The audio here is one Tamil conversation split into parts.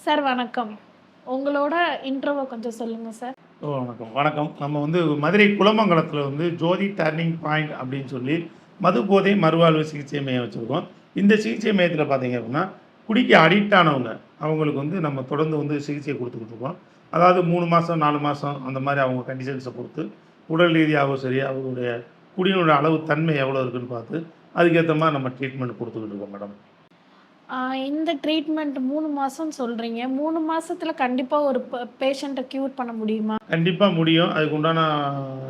சார் வணக்கம். உங்களோட இன்ட்ரோவ கொஞ்சம் சொல்லுங்க சார். வணக்கம் வணக்கம். நம்ம மதுரை குலமங்கலத்தில் ஜோதி டர்னிங் பாயிண்ட் அப்படின்னு சொல்லி மது போதை மறுவாழ்வு சிகிச்சை மையம் வச்சுருக்கோம். இந்த சிகிச்சை மையத்தில் பார்த்தீங்க அப்படின்னா குடிக்க அடிக்ட் ஆனவங்க அவங்களுக்கு நம்ம தொடர்ந்து சிகிச்சை கொடுத்துக்கிட்டு இருக்கோம். அதாவது 3 மாதம் 4 மாதம் அந்த மாதிரி அவங்க கண்டிஷன்ஸை பொறுத்து உடல் ரீதியாகவும் சரி அவங்களுடைய குடியினுடைய அளவு தன்மை எவ்வளோ இருக்குன்னு பார்த்து அதுக்கேற்ற மாதிரி நம்ம ட்ரீட்மெண்ட் கொடுத்துக்கிட்டு இருக்கோம் மேடம். இந்த ட்ரீட்மெண்ட் 3 மாசம்னு சொல்றீங்க. 3 மாசத்துல கண்டிப்பா ஒரு பேஷண்ட்ட க்யூர் பண்ண முடியுமா? கண்டிப்பா முடியும். அதுக்கு உண்டான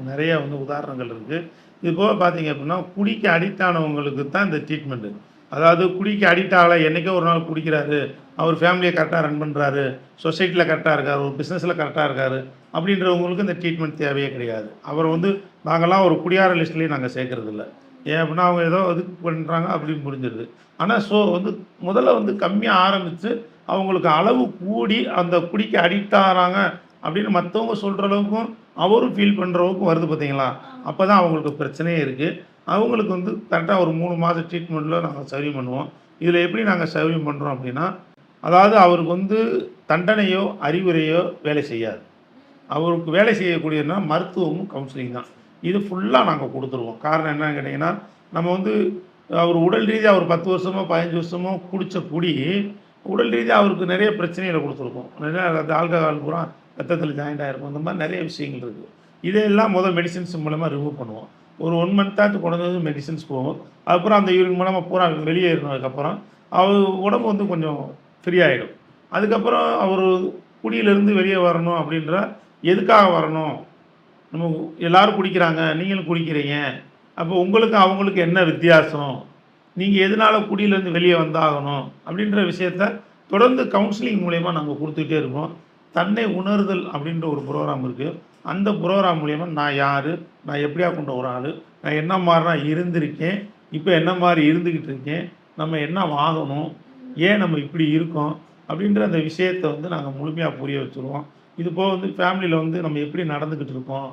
நிறைய உதாரணங்கள் இருக்கு. இது போக பார்த்தீங்க அப்படின்னா, குடிக்கு அடிக்ட் ஆனவங்களுக்கு தான் இந்த ட்ரீட்மெண்ட்டு. அதாவது குடிக்கு அடிக்ட் ஆகல, என்னைக்கோ ஒரு நாள் குடிக்கிறாரு, அவர் ஃபேமிலியை கரெக்டாக ரன் பண்ணுறாரு, சொசைட்டியில் கரெக்டாக இருக்காரு, ஒரு பிஸ்னஸில் கரெக்டாக இருக்காரு அப்படின்றவங்களுக்கு இந்த ட்ரீட்மெண்ட் தேவையே கிடையாது. அவர் நாங்கள்லாம் ஒரு குடியார லிஸ்ட்லேயும் நாங்கள் சேர்க்கறதில்ல. ஏன் அப்படின்னா, அவங்க ஏதோ இதுக்கு பண்ணுறாங்க அப்படின்னு புரிஞ்சிருது. ஆனால் முதல்ல கம்மியாக ஆரம்பித்து அவங்களுக்கு அளவு கூடி அந்த குடிக்க அடிக்ட் ஆகிறாங்க அப்படின்னு மற்றவங்க சொல்கிற அளவுக்கும் அவரும் ஃபீல் பண்ணுற அளவுக்கும் வருது பார்த்தீங்களா? அப்போ தான் அவங்களுக்கு பிரச்சனையே இருக்குது. அவங்களுக்கு கரெக்டாக ஒரு 3 மாத ட்ரீட்மெண்ட்டில் நாங்கள் சௌரியம் பண்ணுவோம். இதில் எப்படி நாங்கள் சௌரியம் பண்ணுறோம் அப்படின்னா, அதாவது அவருக்கு தண்டனையோ அறிவுரையோ வேலை செய்யாது. அவருக்கு வேலை செய்யக்கூடியதுனா மருத்துவமும் கவுன்சிலிங் தான். இது ஃபுல்லாக நாங்கள் கொடுத்துருவோம். காரணம் என்னன்னு கேட்டிங்கன்னா, நம்ம அவர் உடல் ரீதியாக ஒரு 10 வருஷமோ 15 வருஷமோ குடித்த குடி உடல் ரீதியாக அவருக்கு நிறைய பிரச்சனைகளை கொடுத்துருக்கோம். நிறையா அந்த ஆல்கஹால் பூரா ரத்தத்தில் ஜாயிண்ட் ஆகிருக்கும். இந்த மாதிரி நிறைய விஷயங்கள் இருக்குது. இதையெல்லாம் மெடிசின்ஸ் மூலமாக ரிமூவ் பண்ணுவோம். ஒரு 1 மந்த்தாட்டு குறைஞ்சது மெடிசின்ஸ் போகும். அதுக்கப்புறம் அந்த யூரின் மூலமாக பூரா வெளியேறினதுக்கப்புறம் அவர் உடம்பு கொஞ்சம் ஃப்ரீ ஆகிடும். அதுக்கப்புறம் அவர் குடியிலேருந்து வெளியே வரணும் அப்படின்ற எதுக்காக வரணும், நம்ம எல்லோரும் குடிக்கிறாங்க, நீங்களும் குடிக்கிறீங்க, அப்போ உங்களுக்கு அவங்களுக்கு என்ன வித்தியாசம், நீங்கள் எதனால் குடியிலேருந்து வெளியே வந்தாகணும் அப்படின்ற விஷயத்த தொடர்ந்து கவுன்சிலிங் மூலயமா நாங்கள் கொடுத்துக்கிட்டே இருக்கோம். தன்னை உணர்தல் அப்படின்ற ஒரு ப்ரோக்ராம் இருக்குது. அந்த ப்ரோக்ராம் மூலயமா நான் யார், நான் எப்படியா கொண்ட ஒரு ஆள், நான் என்ன மாதிரி நான் இருந்திருக்கேன், இப்போ என்ன மாதிரி இருந்துக்கிட்டு இருக்கேன், நம்ம என்ன ஆகணும், ஏன் நம்ம இப்படி இருக்கோம் அப்படின்ற அந்த விஷயத்தை நாங்கள் முழுமையாக புரிய வச்சுருவோம். இது போக ஃபேமிலியில் நம்ம எப்படி நடந்துக்கிட்டு இருக்கோம்,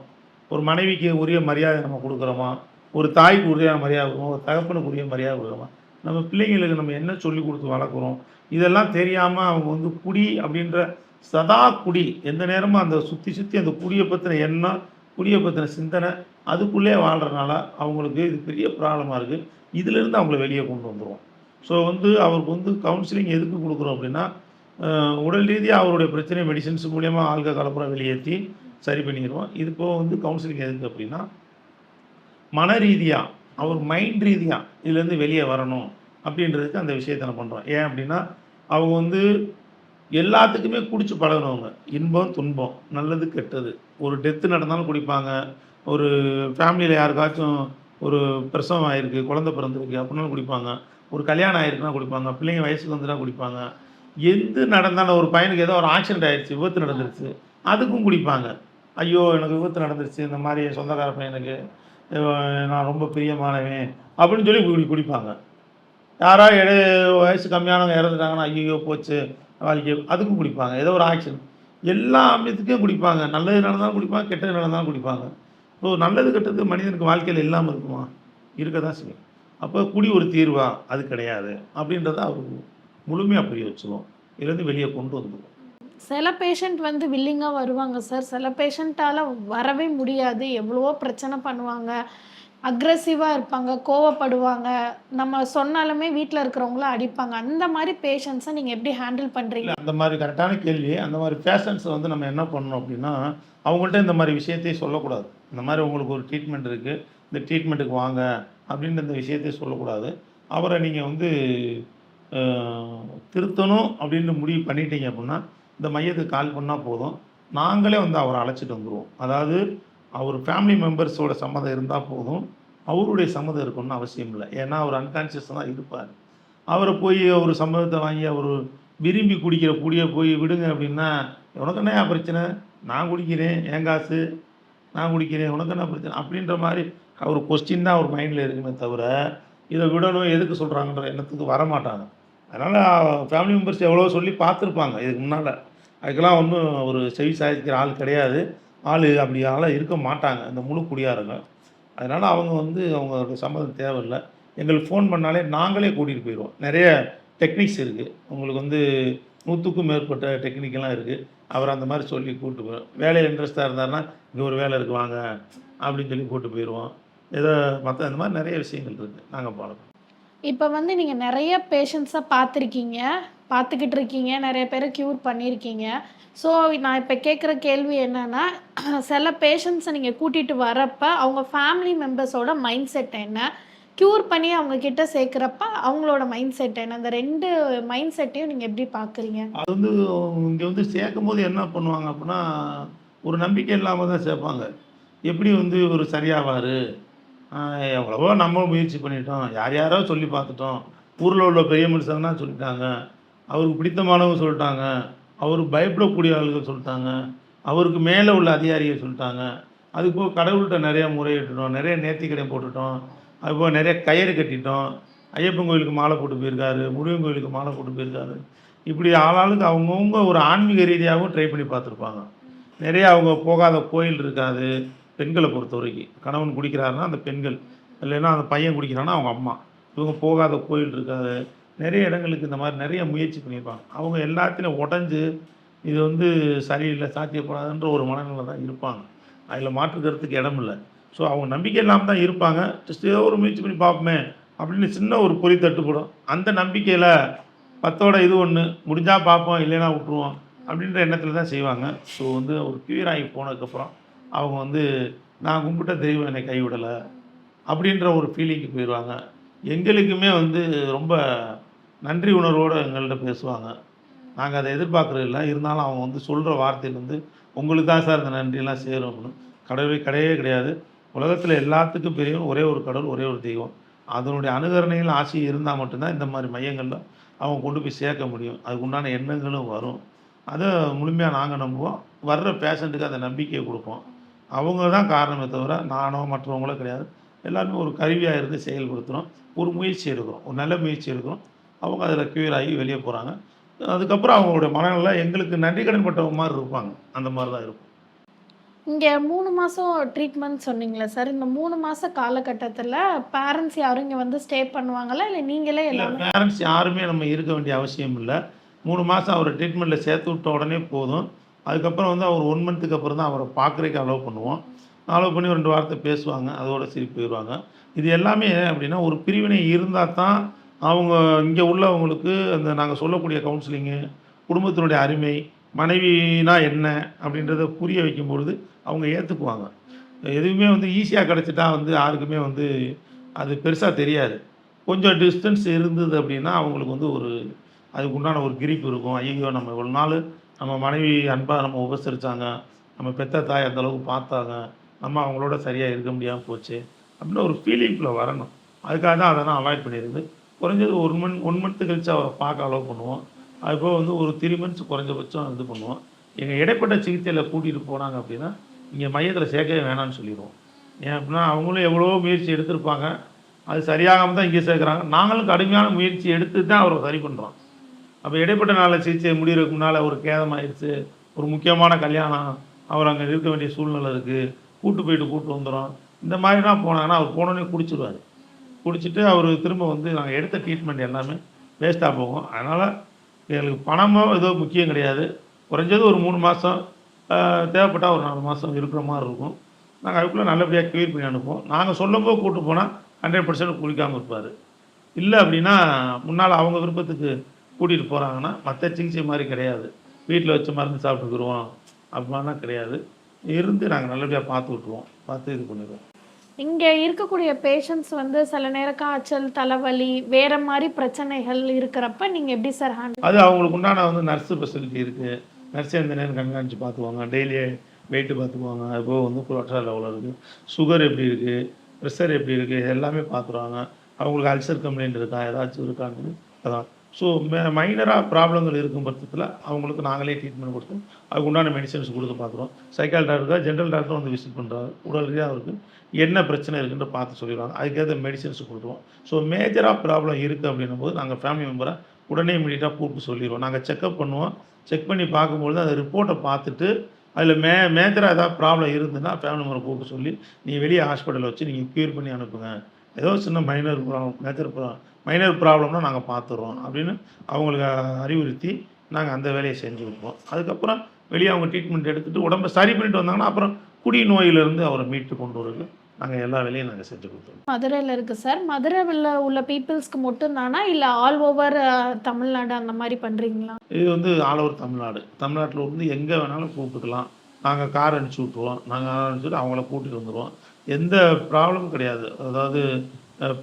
ஒரு மனைவிக்கு உரிய மரியாதை நம்ம கொடுக்குறோமா, ஒரு தாய்க்கு உரிய மரியாதை கொடுக்குறோம், ஒரு தகப்பனுக்கு உரிய மரியாதை கொடுக்குறோமா, நம்ம பிள்ளைங்களுக்கு நம்ம என்ன சொல்லி கொடுத்து வளர்க்குறோம், இதெல்லாம் தெரியாமல் அவங்க குடி அப்படின்ற சதா குடி எந்த நேரமும் அந்த சுற்றி அந்த குடியை பற்றின எண்ணம், குடியை பற்றின சிந்தனை அதுக்குள்ளே வாழ்கிறனால அவங்களுக்கு இது பெரிய ப்ராப்ளமாக இருக்குது. இதிலேருந்து அவங்கள வெளியே கொண்டு வந்துடுவோம். ஸோ அவருக்கு கவுன்சிலிங் எதுக்கு கொடுக்குறோம் அப்படின்னா, உடல் ரீதியாக அவருடைய பிரச்சனை மெடிசின்ஸ் மூலிமா ஆல்க கலப்புறம் வெளியேற்றி சரி பண்ணிடுவோம். இது போக கவுன்சிலிங் எதுக்கு அப்படின்னா, மன ரீதியாக அவர் மைண்ட் ரீதியாக இதுலேருந்து வெளியே வரணும் அப்படின்றதுக்கு அந்த விஷயத்தை நான் பண்ணுறோம். ஏன் அப்படின்னா, அவங்க எல்லாத்துக்குமே குடிச்சு பழகினவங்க. இன்பம் துன்பம் நல்லது கெட்டது, ஒரு டெத்து நடந்தாலும் குடிப்பாங்க, ஒரு ஃபேமிலியில் யாருக்காச்சும் ஒரு பிரசவம் ஆகிருக்கு, குழந்தை பிறந்திருக்கு அப்படின்னாலும் குடிப்பாங்க, ஒரு கல்யாணம் ஆகிருக்குன்னா குடிப்பாங்க, பிள்ளைங்க வயசுக்கு வந்துட்டா குடிப்பாங்க, எது நடந்தாலும் ஒரு பையனுக்கு ஏதோ ஒரு ஆக்சிடென்ட் ஆகிடுச்சு, விபத்து நடந்துருச்சு, அதுக்கும் குடிப்பாங்க. ஐயோ எனக்கு விபத்து நடந்துருச்சு, இந்த மாதிரி சொந்தக்கார பையனுக்கு நான் ரொம்ப பிரியமானவன் அப்படின்னு சொல்லி குடிப்பாங்க. யாராவது வயசு கம்மியானவங்க இறந்துட்டாங்கன்னா ஐயோ போச்சு வாழ்க்கை, அதுக்கும் குடிப்பாங்க. ஏதோ ஒரு ஆக்சிடென்ட், எல்லா அமியத்துக்கும் குடிப்பாங்க. நல்லது நடந்தாலும் குடிப்பாங்க, கெட்டது நடந்தாலும் குடிப்பாங்க. இப்போ நல்லது கெட்டது மனிதனுக்கு வாழ்க்கையில் இல்லாமல் இருக்குமா? இருக்க தான் செய்யும். அப்போ குடி ஒரு தீர்வா? அது கிடையாது அப்படின்றத அவருக்கு முழுமையாக புரிய வச்சுருவோம். இதுலேருந்து வெளியே கொண்டு வந்துடுவோம். சில பேஷண்ட் வில்லிங்காக வருவாங்க சார். சில பேஷண்ட்டால் வரவே முடியாது. எவ்வளவோ பிரச்சனை பண்ணுவாங்க, அக்ரெசிவாக இருப்பாங்க, கோவப்படுவாங்க, நம்ம சொன்னாலுமே வீட்டில் இருக்கிறவங்கள அடிப்பாங்க. அந்த மாதிரி பேஷண்ட்ஸை நீங்கள் எப்படி ஹேண்டில் பண்ணுறீங்க? அந்த மாதிரி கரெக்டான கேள்வி. அந்த மாதிரி பேஷண்ட்ஸை நம்ம என்ன பண்ணணும் அப்படின்னா, அவங்கள்ட்ட இந்த மாதிரி விஷயத்தையும் சொல்லக்கூடாது. இந்த மாதிரி உங்களுக்கு ஒரு ட்ரீட்மெண்ட் இருக்குது, இந்த ட்ரீட்மெண்ட்டுக்கு வாங்க அப்படின்ற இந்த விஷயத்தையும் சொல்லக்கூடாது. அவரை நீங்கள் திருத்தணும் அப்படின்னு முடிவு பண்ணிட்டீங்க அப்படின்னா, இந்த மையத்துக்கு கால் பண்ணால் போதும், நாங்களே அவரை அழைச்சிட்டு வந்துடுவோம். அதாவது அவர் ஃபேமிலி மெம்பர்ஸோட சம்மதம் இருந்தால் போதும், அவருடைய சம்மதம் இருக்கணும்னு அவசியம் இல்லை. ஏன்னா அவர் அன்கான்ஷியஸாக தான் இருப்பார். அவரை போய் ஒரு சம்மதத்தை வாங்கி அவர் விரும்பி குடிக்கிற குடியை போய் விடுங்க அப்படின்னா, உனக்கு என்ன பிரச்சனை, நான் குடிக்கிறேன், என் காசு நான் குடிக்கிறேன், உனக்கு என்ன பிரச்சனை அப்படின்ற மாதிரி அவர் கொஸ்டின் தான் அவர் மைண்டில் இருக்குமே தவிர, இதை விடணும் எதுக்கு சொல்கிறாங்கன்ற எண்ணத்துக்கு வரமாட்டாங்க. அதனால் ஃபேமிலி மெம்பர்ஸ் எவ்வளோ சொல்லி பார்த்துருப்பாங்க இதுக்கு முன்னால். அதுக்கெல்லாம் ஒன்றும் ஒரு செவி சாதிக்கிற ஆள் கிடையாது. அப்படி ஆளாக இருக்க மாட்டாங்க இந்த முழு குடியாரங்க. அதனால் அவங்க அவங்களுக்கு சம்மதம் தேவையில்லை. எங்களுக்கு ஃபோன் பண்ணாலே நாங்களே கூட்டிகிட்டு போயிடுவோம். நிறைய டெக்னிக்ஸ் இருக்குது. உங்களுக்கு வந்து 100க்கும் மேற்பட்ட டெக்னிக்கெல்லாம் இருக்குது. அவர் அந்த மாதிரி சொல்லி கூப்பிட்டு போவோம். வேலையில் இன்ட்ரெஸ்ட்டாக இருந்தாருன்னா, இங்கே ஒரு வேலை இருக்குது வாங்க அப்படின்னு சொல்லி கூப்பிட்டு போயிடுவோம். ஏதோ மற்ற அந்த மாதிரி நிறைய விஷயங்கள் இருக்குது நாங்கள் ஃபாலோ பண்ணுவோம். இப்போ வந்து நீங்கள் நிறைய பேஷண்ட்ஸை பார்த்துருக்கீங்க, பார்த்துக்கிட்டு இருக்கீங்க, நிறைய பேரை க்யூர் பண்ணியிருக்கீங்க. ஸோ நான் இப்போ கேட்குற கேள்வி என்னென்னா, சில பேஷண்ட்ஸை நீங்கள் கூட்டிகிட்டு வரப்ப அவங்க ஃபேமிலி மெம்பர்ஸோட மைண்ட் செட் என்ன, க்யூர் பண்ணி அவங்க கிட்ட சேர்க்குறப்ப அவங்களோட மைண்ட் செட் என்ன, அந்த 2 மைண்ட் செட்டையும் நீங்கள் எப்படி பார்க்குறீங்க? அது வந்து இங்கே வந்து சேர்க்கும்போது என்ன பண்ணுவாங்க அப்படின்னா, ஒரு நம்பிக்கை இல்லாமல் தான் சேர்ப்பாங்க. எப்படி வந்து ஒரு சரியாவார், எவ்வளவோ நம்மளும் முயற்சி பண்ணிட்டோம், யார் யாரோ சொல்லி பார்த்துட்டோம், ஊரில் உள்ள பெரிய மனுஷங்கலாம் சொல்லிட்டாங்க, அவருக்கு பிடித்தமானவங்க சொல்லிட்டாங்க, அவர் பயப்படக்கூடிய ஆளுகள் சொல்லிட்டாங்க, அவருக்கு மேலே உள்ள அதிகாரிகள் சொல்லிட்டாங்க, அதுபோக கடவுள்கிட்ட நிறையா முறையிட்டுட்டோம், நிறைய நேர்த்திக்கடன் போட்டுட்டோம், அதுபோக நிறைய கயிறு கட்டிட்டோம், ஐயப்பன் கோயிலுக்கு மாலை போட்டு போயிருக்காரு, முருகன் கோயிலுக்கு மாலை போட்டு போயிருக்காரு. இப்படி ஆளாளுக்கு அவங்கவுங்க ஒரு ஆன்மீக ரீதியாகவும் ட்ரை பண்ணி பார்த்துருப்பாங்க. நிறைய அவங்க போகாத கோயில் இருக்காது. பெண்களை பொறுத்த வரைக்கும் கணவன் குடிக்கிறாருன்னா அந்த பெண்கள், இல்லைன்னா அந்த பையன் குடிக்கிறான்னா அவங்க அம்மா, இவங்க போகாத கோயில் இருக்காது. நிறைய இடங்களுக்கு இந்த மாதிரி நிறைய முயற்சி பண்ணியிருப்பாங்க. அவங்க எல்லாத்திலையும் உடஞ்சி இது வந்து சரியில்லை, சாத்தியப்படாதுன்ற ஒரு மனநிலை தான் இருப்பாங்க. அதில் மாற்று கருத்துக்கு இடம் இல்லை. ஸோ அவங்க நம்பிக்கை இல்லாமல் தான் இருப்பாங்க. ஜஸ்ட் ஏதோ ஒரு முயற்சி பண்ணி பார்ப்போமே அப்படின்னு சின்ன ஒரு பொறி தட்டுப்படும். அந்த நம்பிக்கையில் 10ஓட இது ஒன்று, முடிஞ்சால் பார்ப்போம், இல்லைன்னா விட்ருவோம் அப்படின்ற எண்ணத்தில் தான் செய்வாங்க. ஸோ வந்து ஒரு கியூர் ஆகி போனதுக்கப்புறம் அவங்க வந்து நான் கும்பிட்ட தெய்வம் என்னை கைவிடலை அப்படின்ற ஒரு ஃபீலிங்க்கு போயிடுவாங்க. எங்களுக்குமே வந்து ரொம்ப நன்றி உணர்வோடு எங்கள்கிட்ட பேசுவாங்க. நாங்கள் அதை எதிர்பார்க்குறது இல்லை. இருந்தாலும் அவங்க வந்து சொல்கிற வார்த்தையில் வந்து உங்களுக்கு தான் சார் இந்த நன்றியெல்லாம் சேரும் அப்படின்னு. கடவுளே கிடையவே கிடையாது. உலகத்தில் எல்லாத்துக்கும் பெரியவன் ஒரே ஒரு கடவுள், ஒரே ஒரு தெய்வம். அதனுடைய அனுகரணைகள் ஆசை இருந்தால் மட்டும்தான் இந்த மாதிரி மையங்களில் அவங்க கொண்டு போய் சேர்க்க முடியும். அதுக்கு உண்டான எண்ணங்களும் வரும். அதை முழுமையாக நாங்கள் நம்புவோம். வர்ற பேஷண்ட்டுக்கு அந்த நம்பிக்கையை கொடுப்போம். அவங்க தான் காரணமே தவிர நானோ மற்றவங்களோ கிடையாது. எல்லாருமே ஒரு கருவியாக இருந்து செயல்படுத்துகிறோம். ஒரு முயற்சி எடுக்கிறோம், ஒரு நல்ல முயற்சி எடுக்கிறோம். அவங்க அதில் க்யூர் ஆகி வெளியே போகிறாங்க. அதுக்கப்புறம் அவங்களுடைய மனநிலை எங்களுக்கு நன்றி கடன் பட்டவங்க மாதிரி இருப்பாங்க. அந்த மாதிரி தான் இருக்கும். இங்கே 3 மாதம் ட்ரீட்மெண்ட் சொன்னீங்களே சார், இந்த 3 மாத காலகட்டத்தில் பேரண்ட்ஸ் யாரும் இங்கே வந்து ஸ்டே பண்ணுவாங்களா, இல்லை நீங்களே இல்லை, எல்லாமே? பேரண்ட்ஸ் யாருமே நம்ம இருக்க வேண்டிய அவசியம் இல்லை. 3 மாதம் அவரை ட்ரீட்மெண்ட்டில் சேர்த்து விட்ட உடனே போதும். அதுக்கப்புறம் வந்து அவர் 1 மந்த்துக்கு அப்புறம் தான் அவரை பார்க்குறதுக்கு அலோவ் பண்ணுவோம். அலோவ் பண்ணி 2 வார்த்தை பேசுவாங்க, அதோட சரி போயிடுவாங்க. இது எல்லாமே அப்படின்னா ஒரு பிரிவினை இருந்தால் தான் அவங்க இங்கே உள்ளவங்களுக்கு அந்த நாங்கள் சொல்லக்கூடிய கவுன்சிலிங்கு, குடும்பத்தினுடைய அருமை, மனைவினா என்ன அப்படின்றத புரிய வைக்கும்பொழுது அவங்க ஏற்றுக்குவாங்க. எதுவுமே வந்து ஈஸியாக கிடச்சிட்டா வந்து யாருக்குமே வந்து அது பெருசாக தெரியாது. கொஞ்சம் டிஸ்டன்ஸ் இருந்தது அப்படின்னா அவங்களுக்கு வந்து ஒரு அதுக்கு உண்டான ஒரு கிரிப் இருக்கும். ஐயோ நம்ம இவ்வளோ நாள் நம்ம மனைவி அன்பாக நம்ம உபசரித்தாங்க, நம்ம பெத்த தாய் அந்தளவுக்கு பார்த்தாங்க, நம்ம அவங்களோட சரியாக இருக்க முடியாமல் போச்சு அப்படின்னு ஒரு ஃபீலிங்குள்ளே வரணும். அதுக்காக தான் அதெல்லாம் அவாய்ட் பண்ணியிருந்து குறைஞ்சது 1 மந்த்து கழித்து அவரை பார்க்க அலோவ் பண்ணுவோம். அதுபோக வந்து ஒரு 3 மந்த்ஸ் குறைஞ்சபட்சம் இது பண்ணுவோம். எங்கள் இடைப்பட்ட சிகிச்சையில் கூட்டிகிட்டு போனாங்க அப்படின்னா இங்கே மையத்தில் சேர்க்கவே வேணான்னு சொல்லிடுவோம். ஏன் அப்படின்னா அவங்களும் எவ்வளோ முயற்சி எடுத்திருப்பாங்க, அது சரியாகாமல் தான் இங்கே சேர்க்குறாங்க. நாங்களும் கடுமையான முயற்சி எடுத்து தான் அவரை சரி பண்ணுறோம். அப்போ இடைப்பட்ட நாளில் சிகிச்சை முடிகிறதுக்கு முன்னால் ஒரு கேதமாகிடுச்சு, ஒரு முக்கியமான கல்யாணம், அவர் அங்கே இருக்க வேண்டிய சூழ்நிலை இருக்குது, கூட்டு வந்துடும், இந்த மாதிரிலாம் போனாங்கன்னா அவர் போனோடனே குடிச்சிடுவார். குடிச்சிட்டு அவர் திரும்ப வந்து நாங்கள் எடுத்த ட்ரீட்மெண்ட் எல்லாமே வேஸ்ட்டாக போகும். அதனால் எங்களுக்கு பணமோ ஏதோ முக்கியம் கிடையாது. குறைஞ்சது ஒரு 3 மாதம், தேவைப்பட்டால் ஒரு 4 மாதம் இருக்கிற மாதிரி இருக்கும். நாங்கள் அதுக்குள்ளே நல்லபடியாக க்ளியர் பண்ணி அனுப்புவோம். நாங்கள் சொல்லும்போது கூப்பிட்டு போனால் 100% குளிக்காமல் இருப்பார். இல்லை அப்படின்னா முன்னால் அவங்க விருப்பத்துக்கு கூட்டிகிட்டு போகிறாங்கன்னா மற்ற சிகிச்சை மாதிரி கிடையாது. வீட்டில் வச்சு மருந்து சாப்பிட்டுக்குருவோம் அப்படின்லாம் கிடையாது. இருந்து நாங்கள் நல்லபடியாக பார்த்து விட்ருவோம், பார்த்து இது பண்ணிடுவோம். இங்கே இருக்கக்கூடிய பேஷண்ட்ஸ் வந்து சில நேரம் காய்ச்சல், தலைவலி, வேறு மாதிரி பிரச்சனைகள் இருக்கிறப்ப நீங்கள் எப்படி சார் ஹேண்டில்? அது அவங்களுக்கு உண்டான வந்து நர்ஸு ஃபெசிலிட்டி இருக்குது. நர்ஸே எந்த நேரம் கண்காணித்து பார்த்துக்குவாங்க. டெய்லி வெயிட்டு பார்த்துக்குவாங்க. அதுபோக வந்து கொலஸ்ட்ரால் லெவலில் இருக்குது, சுகர் எப்படி இருக்குது, ப்ரெஷர் எப்படி இருக்குது, எல்லாமே பார்த்துருவாங்க. அவங்களுக்கு அல்சர் கம்ப்ளைண்ட் இருக்கா, ஏதாச்சும் இருக்கான்னு அதான். ஸோ மைனராக ப்ராப்ளங்கள் இருக்கும் பட்சத்தில் அவங்களுக்கு நாங்களே ட்ரீட்மெண்ட் கொடுத்து அதுக்கு உண்டான மெடிசன்ஸ் கொடுத்து பார்த்துருவோம். சைக்கால் டாக்டர், ஜென்ரல் டாக்டர் வந்து விசிட் பண்ணுறாரு. உடல் ரீதியாக அவருக்கு என்ன பிரச்சனை இருக்குன்னு பார்த்து சொல்லிடுவாங்க. அதுக்கேற்ற மெடிசன்ஸ் கொடுத்துருவோம். ஸோ மேஜராக ப்ராப்ளம் இருக்குது அப்படின்னும் போது நாங்கள் ஃபேமிலி மெம்பரை உடனே இமீடியட்டாக கூப்பிட்டு சொல்லிடுவோம். நாங்கள் செக்அப் பண்ணுவோம். செக் பண்ணி பார்க்கும்பொழுது அந்த ரிப்போர்ட்டை பார்த்துட்டு அதில் மேஜராக ஏதாவது ப்ராப்ளம் இருந்துன்னா ஃபேமிலி மெம்பரை கூப்பிட்டு சொல்லி நீங்கள் வெளியே ஹாஸ்பிட்டலில் வச்சு நீங்கள் க்யூர் பண்ணி அனுப்புங்க, ஏதோ சின்ன மைனர் ப்ராப்ளம் மைனர் ப்ராப்ளம்னா நாங்கள் பார்த்துறோம் அப்படின்னு அவங்களுக்கு அறிவுறுத்தி நாங்கள் அந்த வேலையை செஞ்சு கொடுப்போம். அதுக்கப்புறம் வெளியே அவங்க ட்ரீட்மெண்ட் எடுத்துகிட்டு உடம்பை சரி பண்ணிட்டு வந்தாங்கன்னா அப்புறம் குடி நோயிலிருந்து அவரை மீட்டு கொண்டு வரது நாங்கள் எல்லா வேலையும் நாங்கள் செஞ்சு கொடுத்துருவோம். மதுரையில் இருக்குது சார். மதுரையில் உள்ள பீப்புள்ஸ்க்கு மட்டும்தானா இல்லை ஆல் ஓவர் தமிழ்நாடு அந்த மாதிரி பண்ணுறீங்களா? இது வந்து ஆல் ஓவர் தமிழ்நாடு. தமிழ்நாட்டில் வந்து எங்கே வேணாலும் கூப்பிட்டுக்கலாம். நாங்கள் கார் அனுப்பிச்சி விட்ருவோம். நாங்கள் அனுப்பிச்சிட்டு அவங்கள கூட்டிகிட்டு வந்துடுவோம். எந்த ப்ராப்ளமும் கிடையாது. அதாவது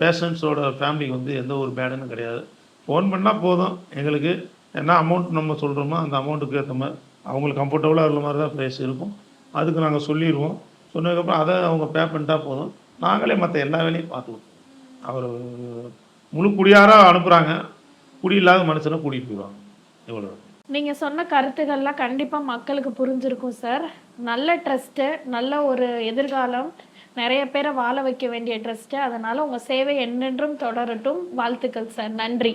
பேஷண்ட்ஸோட ஃபேமிலிக்கு வந்து எந்த ஒரு பேடனும் கிடையாது. ஃபோன் பண்ணால் போதும், எங்களுக்கு என்ன அமௌண்ட் நம்ம சொல்கிறோமோ அந்த அமௌண்ட்டுக்கு ஏற்ற மாதிரி அவங்களுக்கு கம்ஃபர்டபுளாக இருக்கிற மாதிரி தான் ப்ரைஸ் இருக்கும். அதுக்கு நாங்கள் சொல்லிடுவோம். சொன்னதுக்கப்புறம் அதை அவங்க பே பண்ணிட்டா போதும். நாங்களே மற்ற எல்லா வேலையும் பார்த்துக்குவோம். அவர் முழு குடியாராக அனுப்புகிறாங்க. குடி இல்லாத மனுஷனை கூட்டிகிட்டு போயிடுவாங்க. இவ்வளோ. நீங்கள் சொன்ன கருத்துக்கள்லாம் கண்டிப்பாக மக்களுக்கு புரிஞ்சிருக்கும் சார். நல்ல ட்ரஸ்ட்டு, நல்ல ஒரு எதிர்காலம், நிறைய பேரை வாழ வைக்க வேண்டிய ட்ரஸ்ட்டு. அதனால் உங்கள் சேவை என்றென்றும் தொடரட்டும். வாழ்த்துக்கள் சார். நன்றி.